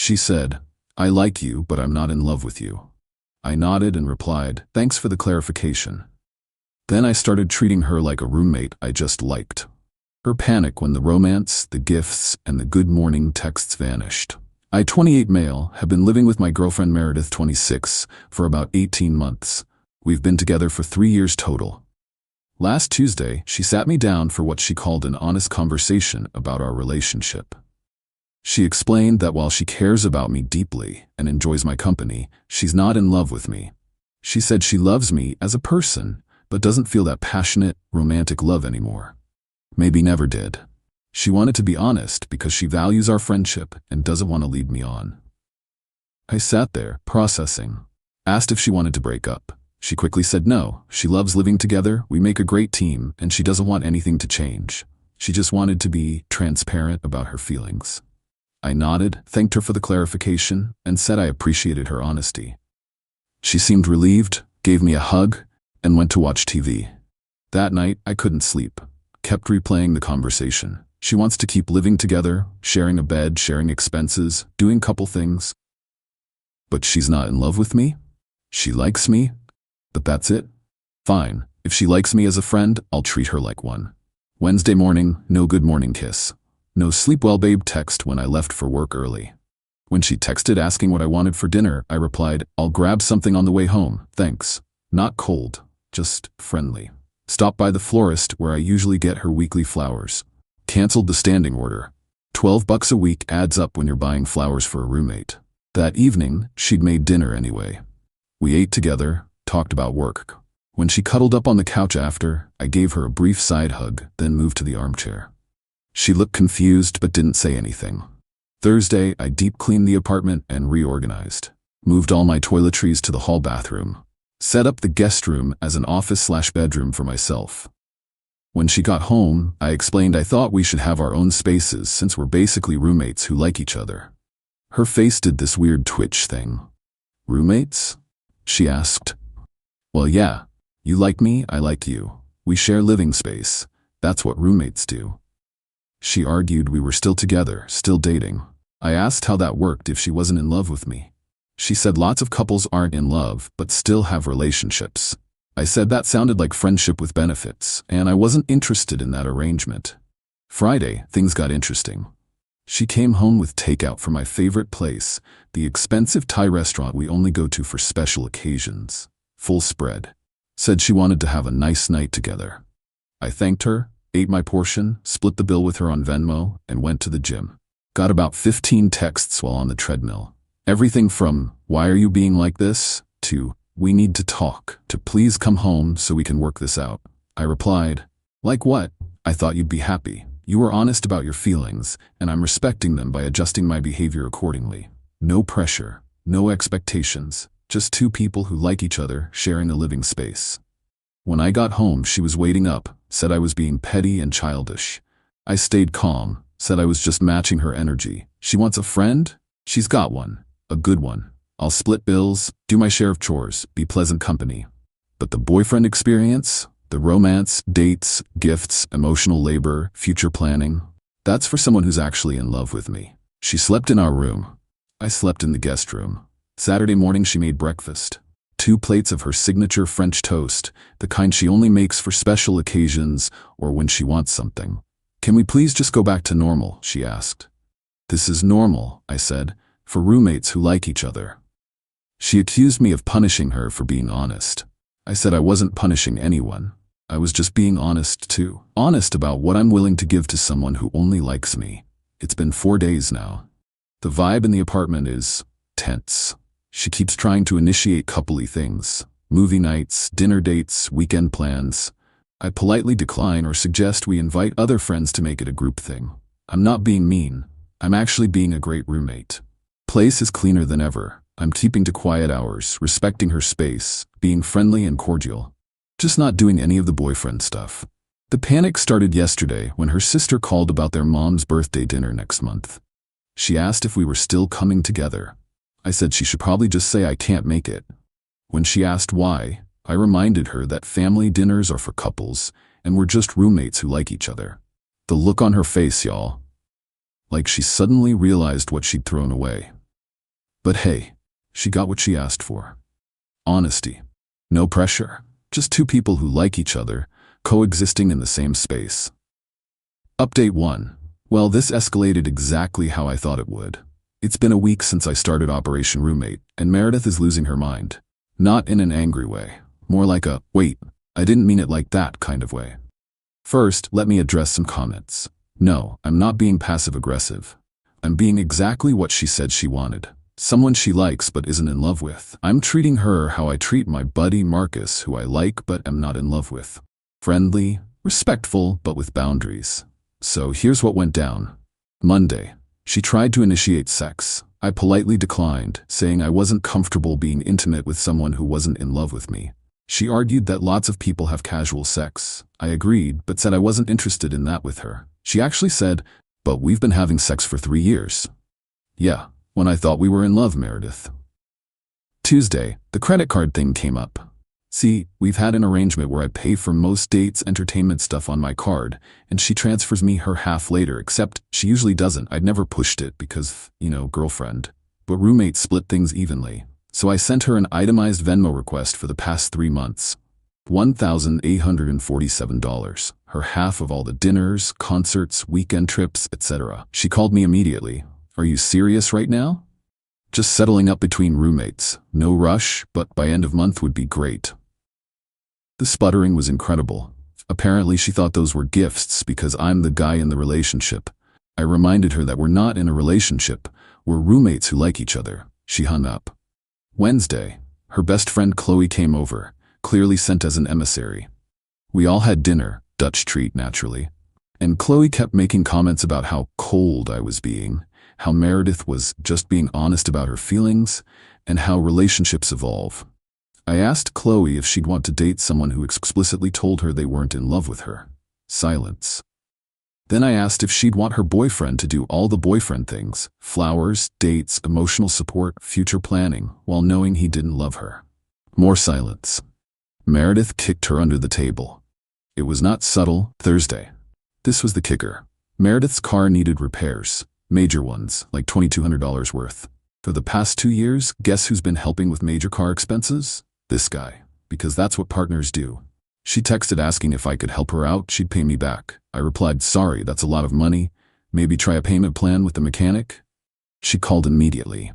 She said, "I like you, but I'm not in love with you." I nodded and replied, "Thanks for the clarification." Then I started treating her like a roommate I just liked. Her panic when the romance, the gifts, and the good morning texts vanished. I, 28 male, have been living with my girlfriend Meredith, 26, for about 18 months. We've been together for 3 years total. Last Tuesday, she sat me down for what she called an honest conversation about our relationship. She explained that while she cares about me deeply and enjoys my company, she's not in love with me. She said she loves me as a person, but doesn't feel that passionate, romantic love anymore. Maybe never did. She wanted to be honest because she values our friendship and doesn't want to lead me on. I sat there, processing. Asked if she wanted to break up. She quickly said no. She loves living together, we make a great team, and she doesn't want anything to change. She just wanted to be transparent about her feelings. I nodded, thanked her for the clarification, and said I appreciated her honesty. She seemed relieved, gave me a hug, and went to watch TV. That night, I couldn't sleep. Kept replaying the conversation. She wants to keep living together, sharing a bed, sharing expenses, doing couple things. But she's not in love with me? She likes me? But that's it? Fine. If she likes me as a friend, I'll treat her like one. Wednesday morning, no good morning kiss. No sleep well babe text when I left for work early. When she texted asking what I wanted for dinner, I replied, "I'll grab something on the way home, thanks." Not cold, just friendly. Stopped by the florist where I usually get her weekly flowers. Canceled the standing order. $12 a week adds up when you're buying flowers for a roommate. That evening, she'd made dinner anyway. We ate together, talked about work. When she cuddled up on the couch after, I gave her a brief side hug, then moved to the armchair. She looked confused but didn't say anything. Thursday, I deep cleaned the apartment and reorganized. Moved all my toiletries to the hall bathroom. Set up the guest room as an office/bedroom for myself. When she got home, I explained I thought we should have our own spaces since we're basically roommates who like each other. Her face did this weird twitch thing. "Roommates?" she asked. "Well, yeah. You like me, I like you. We share living space. That's what roommates do." She argued we were still together, still dating. I asked how that worked if she wasn't in love with me. She said lots of couples aren't in love but still have relationships. I said that sounded like friendship with benefits, and I wasn't interested in that arrangement. Friday, things got interesting. She came home with takeout from my favorite place, the expensive Thai restaurant we only go to for special occasions. Full spread. Said she wanted to have a nice night together. I thanked her, ate my portion, split the bill with her on Venmo, and went to the gym. Got about 15 texts while on the treadmill. Everything from, "Why are you being like this?" to, "We need to talk," to "Please come home so we can work this out." I replied, "Like what? I thought you'd be happy. You were honest about your feelings, and I'm respecting them by adjusting my behavior accordingly. No pressure, no expectations, just two people who like each other sharing a living space." When I got home, she was waiting up, said I was being petty and childish. I stayed calm, said I was just matching her energy. She wants a friend? She's got one. A good one. I'll split bills, do my share of chores, be pleasant company. But the boyfriend experience, the romance, dates, gifts, emotional labor, future planning, that's for someone who's actually in love with me. She slept in our room. I slept in the guest room. Saturday morning she made breakfast. 2 plates of her signature French toast, the kind she only makes for special occasions or when she wants something. "Can we please just go back to normal?" she asked. "This is normal," I said, "for roommates who like each other." She accused me of punishing her for being honest. I said I wasn't punishing anyone. I was just being honest too. Honest about what I'm willing to give to someone who only likes me. It's been 4 days now. The vibe in the apartment is tense. She keeps trying to initiate coupley things. Movie nights, dinner dates, weekend plans. I politely decline or suggest we invite other friends to make it a group thing. I'm not being mean. I'm actually being a great roommate. Place is cleaner than ever. I'm keeping to quiet hours, respecting her space, being friendly and cordial. Just not doing any of the boyfriend stuff. The panic started yesterday when her sister called about their mom's birthday dinner next month. She asked if we were still coming together. I said she should probably just say I can't make it. When she asked why, I reminded her that family dinners are for couples, and we're just roommates who like each other. The look on her face, y'all. Like she suddenly realized what she'd thrown away. But hey, she got what she asked for. Honesty. No pressure. Just two people who like each other, coexisting in the same space. Update 1. Well, this escalated exactly how I thought it would. It's been a week since I started Operation Roommate, and Meredith is losing her mind. Not in an angry way. More like a, wait, I didn't mean it like that kind of way. First, let me address some comments. No, I'm not being passive-aggressive. I'm being exactly what she said she wanted. Someone she likes but isn't in love with. I'm treating her how I treat my buddy Marcus, who I like but am not in love with. Friendly, respectful, but with boundaries. So here's what went down. Monday. She tried to initiate sex. I politely declined, saying I wasn't comfortable being intimate with someone who wasn't in love with me. She argued that lots of people have casual sex. I agreed, but said I wasn't interested in that with her. She actually said, but we've been having sex for 3 years. Yeah, when I thought we were in love, Meredith. Tuesday, the credit card thing came up. See, we've had an arrangement where I pay for most dates' entertainment stuff on my card, and she transfers me her half later, except she usually doesn't. I'd never pushed it because, girlfriend. But Roommate split things evenly. So I sent her an itemized Venmo request for the past 3 months. $1,847. Her half of all the dinners, concerts, weekend trips, etc. She called me immediately. Are you serious right now? Just settling up between roommates. No rush, but by end of month would be great. The sputtering was incredible. Apparently she thought those were gifts because I'm the guy in the relationship. I reminded her that we're not in a relationship. We're roommates who like each other. She hung up. Wednesday, her best friend Chloe came over, clearly sent as an emissary. We all had dinner, Dutch treat naturally. And Chloe kept making comments about how cold I was being, how Meredith was just being honest about her feelings, and how relationships evolve. I asked Chloe if she'd want to date someone who explicitly told her they weren't in love with her. Silence. Then I asked if she'd want her boyfriend to do all the boyfriend things, flowers, dates, emotional support, future planning, while knowing he didn't love her. More silence. Meredith kicked her under the table. It was not subtle. Thursday. This was the kicker. Meredith's car needed repairs. Major ones, like $2,200 worth. For the past 2 years, guess who's been helping with major car expenses? This guy. Because that's what partners do. She texted asking if I could help her out, she'd pay me back. I replied, sorry, that's a lot of money. Maybe try a payment plan with the mechanic? She called immediately.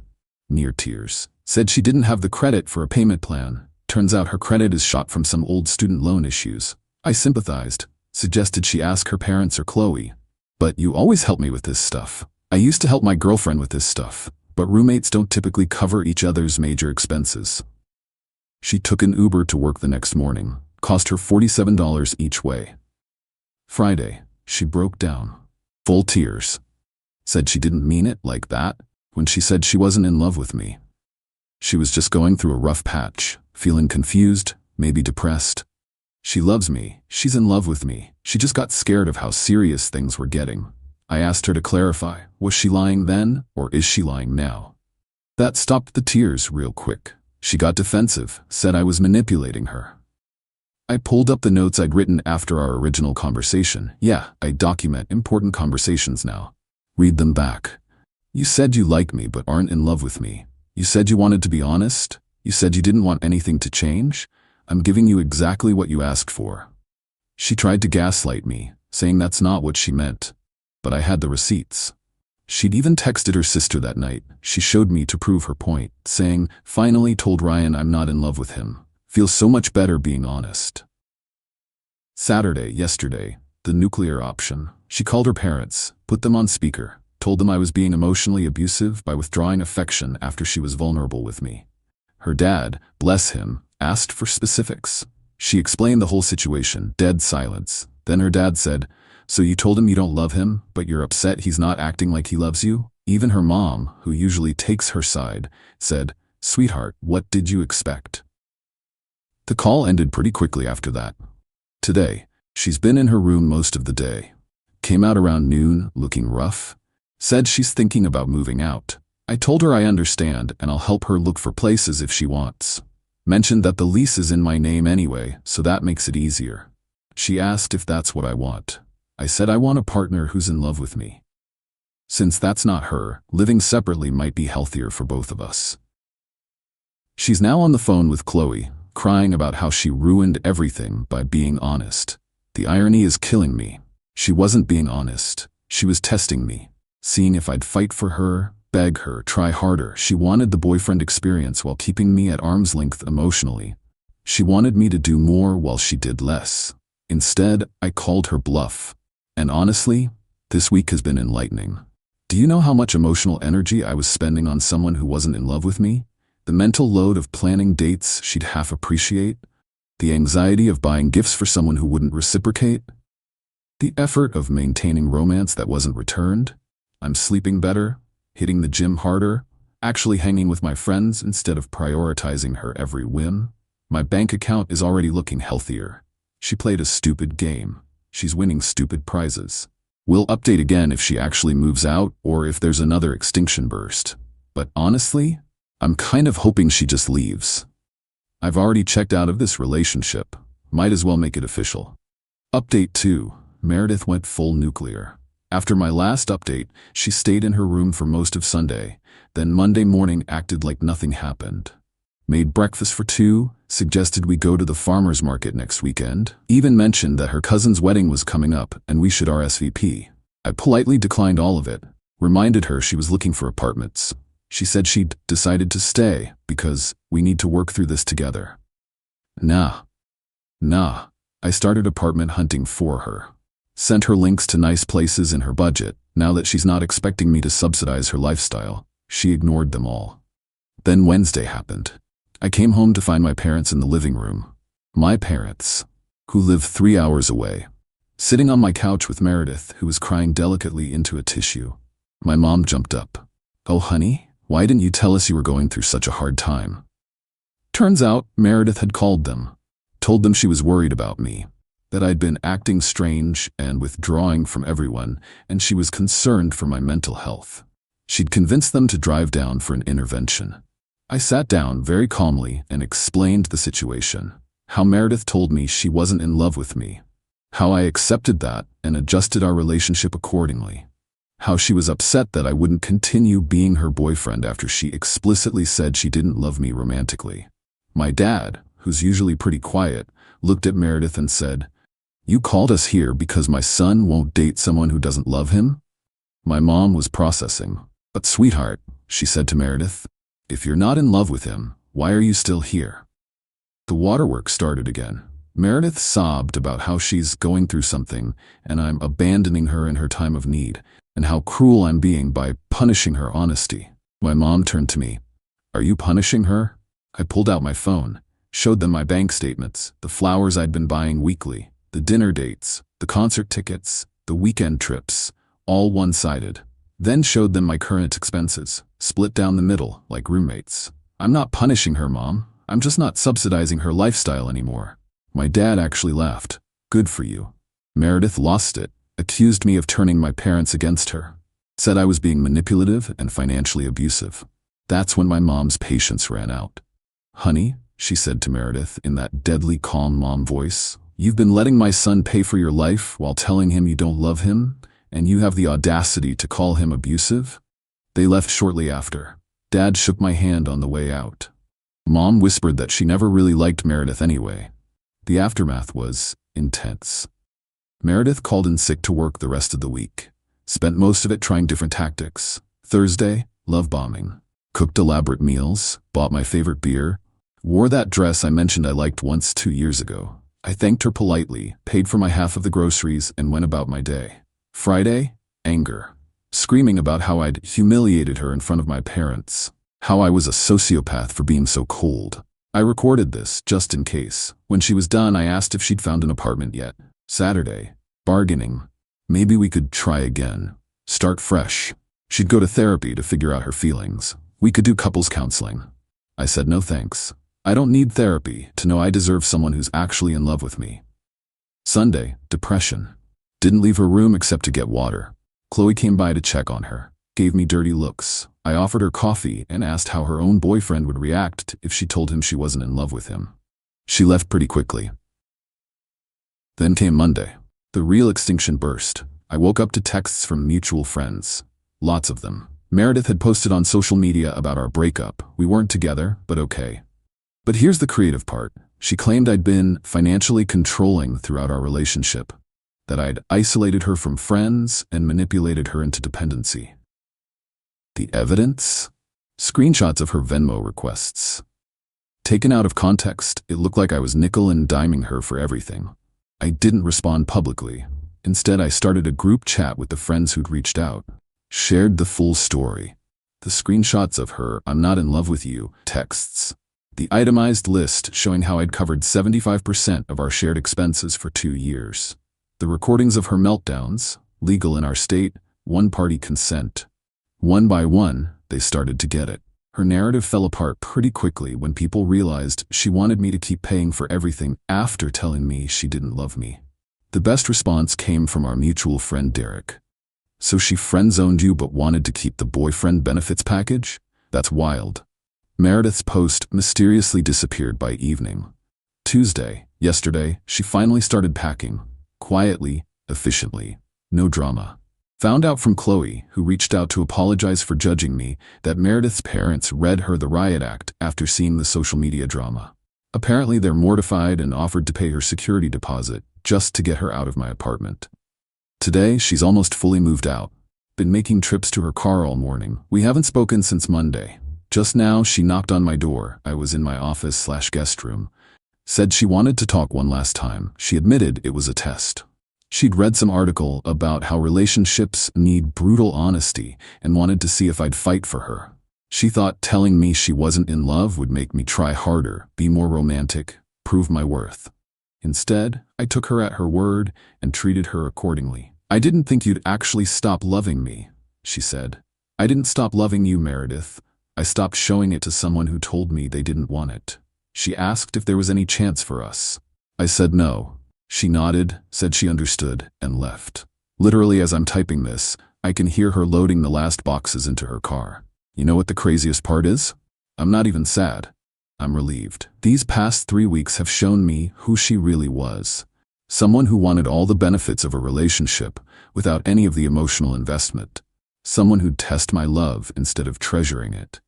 Near tears. Said she didn't have the credit for a payment plan. Turns out her credit is shot from some old student loan issues. I sympathized. Suggested she ask her parents or Chloe. But you always help me with this stuff. I used to help my girlfriend with this stuff. But roommates don't typically cover each other's major expenses. She took an Uber to work the next morning. Cost her $47 each way. Friday, she broke down. Full tears. Said she didn't mean it like that when she said she wasn't in love with me. She was just going through a rough patch, feeling confused, maybe depressed. She loves me. She's in love with me. She just got scared of how serious things were getting. I asked her to clarify, was she lying then, or is she lying now? That stopped the tears real quick. She got defensive, said I was manipulating her. I pulled up the notes I'd written after our original conversation. Yeah, I document important conversations now. Read them back. You said you like me but aren't in love with me. You said you wanted to be honest. You said you didn't want anything to change. I'm giving you exactly what you asked for. She tried to gaslight me, saying that's not what she meant. But I had the receipts. She'd even texted her sister that night. She showed me to prove her point, saying, finally told Ryan I'm not in love with him. Feels so much better being honest. Saturday, yesterday, the nuclear option. She called her parents, put them on speaker, told them I was being emotionally abusive by withdrawing affection after she was vulnerable with me. Her dad, bless him, asked for specifics. She explained the whole situation, dead silence. Then her dad said, so you told him you don't love him, but you're upset he's not acting like he loves you? Even her mom, who usually takes her side, said, sweetheart, what did you expect? The call ended pretty quickly after that. Today, she's been in her room most of the day. Came out around noon, looking rough. Said she's thinking about moving out. I told her I understand and I'll help her look for places if she wants. Mentioned that the lease is in my name anyway, so that makes it easier. She asked if that's what I want. I said I want a partner who's in love with me. Since that's not her, living separately might be healthier for both of us. She's now on the phone with Chloe, crying about how she ruined everything by being honest. The irony is killing me. She wasn't being honest. She was testing me, seeing if I'd fight for her, beg her, try harder. She wanted the boyfriend experience while keeping me at arm's length emotionally. She wanted me to do more while she did less. Instead, I called her bluff. And honestly, this week has been enlightening. Do you know how much emotional energy I was spending on someone who wasn't in love with me? The mental load of planning dates she'd half appreciate? The anxiety of buying gifts for someone who wouldn't reciprocate? The effort of maintaining romance that wasn't returned? I'm sleeping better, hitting the gym harder, actually hanging with my friends instead of prioritizing her every whim. My bank account is already looking healthier. She played a stupid game. She's winning stupid prizes. We'll update again if she actually moves out or if there's another extinction burst. But honestly, I'm kind of hoping she just leaves. I've already checked out of this relationship. Might as well make it official. Update 2. Meredith went full nuclear. After my last update, she stayed in her room for most of Sunday, then Monday morning acted like nothing happened. Made breakfast for 2, suggested we go to the farmer's market next weekend, even mentioned that her cousin's wedding was coming up and we should RSVP. I politely declined all of it, reminded her she was looking for apartments. She said she'd decided to stay because we need to work through this together. Nah. I started apartment hunting for her. Sent her links to nice places in her budget. Now that she's not expecting me to subsidize her lifestyle, she ignored them all. Then Wednesday happened. I came home to find my parents in the living room. My parents, who live 3 hours away. Sitting on my couch with Meredith, who was crying delicately into a tissue. My mom jumped up. "Oh, honey, why didn't you tell us you were going through such a hard time?" Turns out Meredith had called them. Told them she was worried about me. That I'd been acting strange and withdrawing from everyone, and she was concerned for my mental health. She'd convinced them to drive down for an intervention. I sat down very calmly and explained the situation. How Meredith told me she wasn't in love with me. How I accepted that and adjusted our relationship accordingly. How she was upset that I wouldn't continue being her boyfriend after she explicitly said she didn't love me romantically. My dad, who's usually pretty quiet, looked at Meredith and said, "You called us here because my son won't date someone who doesn't love him?" My mom was processing. "But sweetheart," she said to Meredith, "if you're not in love with him, why are you still here?" The waterworks started again. Meredith sobbed about how she's going through something and I'm abandoning her in her time of need, and how cruel I'm being by punishing her honesty. My mom turned to me. "Are you punishing her?" I pulled out my phone, showed them my bank statements, the flowers I'd been buying weekly, the dinner dates, the concert tickets, the weekend trips, all one-sided. Then showed them my current expenses, split down the middle like roommates. "I'm not punishing her, Mom. I'm just not subsidizing her lifestyle anymore." My dad actually laughed. "Good for you." Meredith lost it, accused me of turning my parents against her. Said I was being manipulative and financially abusive. That's when my mom's patience ran out. "Honey," she said to Meredith in that deadly calm mom voice, "you've been letting my son pay for your life while telling him you don't love him, and you have the audacity to call him abusive?" They left shortly after. Dad shook my hand on the way out. Mom whispered that she never really liked Meredith anyway. The aftermath was intense. Meredith called in sick to work the rest of the week. Spent most of it trying different tactics. Thursday, love bombing. Cooked elaborate meals, bought my favorite beer, wore that dress I mentioned I liked once 2 years ago. I thanked her politely, paid for my half of the groceries, and went about my day. Friday, anger. Screaming about how I'd humiliated her in front of my parents. How I was a sociopath for being so cold. I recorded this, just in case. When she was done, I asked if she'd found an apartment yet. Saturday, bargaining. Maybe we could try again. Start fresh. She'd go to therapy to figure out her feelings. We could do couples counseling. I said no thanks. I don't need therapy to know I deserve someone who's actually in love with me. Sunday, depression. Didn't leave her room except to get water. Chloe came by to check on her. Gave me dirty looks. I offered her coffee and asked how her own boyfriend would react if she told him she wasn't in love with him. She left pretty quickly. Then came Monday. The real extinction burst. I woke up to texts from mutual friends. Lots of them. Meredith had posted on social media about our breakup. We weren't together, but okay. But here's the creative part. She claimed I'd been financially controlling throughout our relationship, that I'd isolated her from friends and manipulated her into dependency. The evidence? Screenshots of her Venmo requests. Taken out of context, it looked like I was nickel and diming her for everything. I didn't respond publicly. Instead, I started a group chat with the friends who'd reached out. Shared the full story. The screenshots of her "I'm not in love with you" texts. The itemized list showing how I'd covered 75% of our shared expenses for 2 years. The recordings of her meltdowns, legal in our state, one-party consent. One by one, they started to get it. Her narrative fell apart pretty quickly when people realized she wanted me to keep paying for everything after telling me she didn't love me. The best response came from our mutual friend Derek. "So she friend-zoned you but wanted to keep the boyfriend benefits package? That's wild." Meredith's post mysteriously disappeared by evening. Tuesday, yesterday, she finally started packing. Quietly, efficiently. No drama. Found out from Chloe, who reached out to apologize for judging me, that Meredith's parents read her the riot act after seeing the social media drama. Apparently they're mortified and offered to pay her security deposit just to get her out of my apartment. Today, she's almost fully moved out. Been making trips to her car all morning. We haven't spoken since Monday. Just now, she knocked on my door. I was in my office/guest room. Said she wanted to talk one last time. She admitted it was a test. She'd read some article about how relationships need brutal honesty and wanted to see if I'd fight for her. She thought telling me she wasn't in love would make me try harder, be more romantic, prove my worth. Instead, I took her at her word and treated her accordingly. "I didn't think you'd actually stop loving me," she said. "I didn't stop loving you, Meredith. I stopped showing it to someone who told me they didn't want it." She asked if there was any chance for us. I said no. She nodded, said she understood, and left. Literally, as I'm typing this, I can hear her loading the last boxes into her car. You know what the craziest part is? I'm not even sad. I'm relieved. These past 3 weeks have shown me who she really was. Someone who wanted all the benefits of a relationship without any of the emotional investment. Someone who'd test my love instead of treasuring it.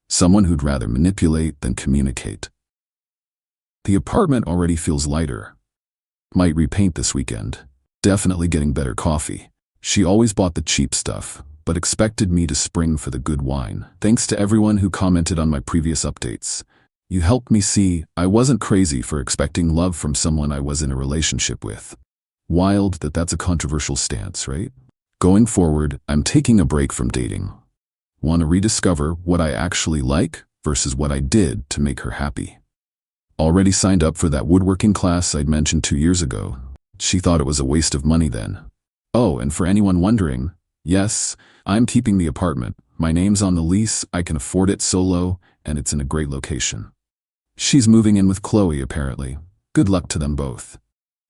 Someone who'd rather manipulate than communicate. The apartment already feels lighter. Might repaint this weekend. Definitely getting better coffee. She always bought the cheap stuff, but expected me to spring for the good wine. Thanks to everyone who commented on my previous updates. You helped me see I wasn't crazy for expecting love from someone I was in a relationship with. Wild that that's a controversial stance, right? Going forward, I'm taking a break from dating. Want to rediscover what I actually like versus what I did to make her happy. Already signed up for that woodworking class I'd mentioned 2 years ago. She thought it was a waste of money then. Oh, and for anyone wondering, yes, I'm keeping the apartment. My name's on the lease, I can afford it solo, and it's in a great location. She's moving in with Chloe, apparently. Good luck to them both.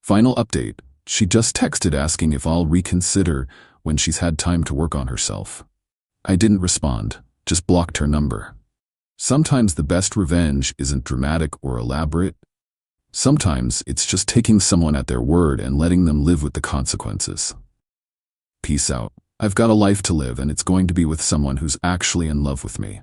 Final update, she just texted asking if I'll reconsider when she's had time to work on herself. I didn't respond, just blocked her number. Sometimes the best revenge isn't dramatic or elaborate. Sometimes it's just taking someone at their word and letting them live with the consequences. Peace out. I've got a life to live, and it's going to be with someone who's actually in love with me.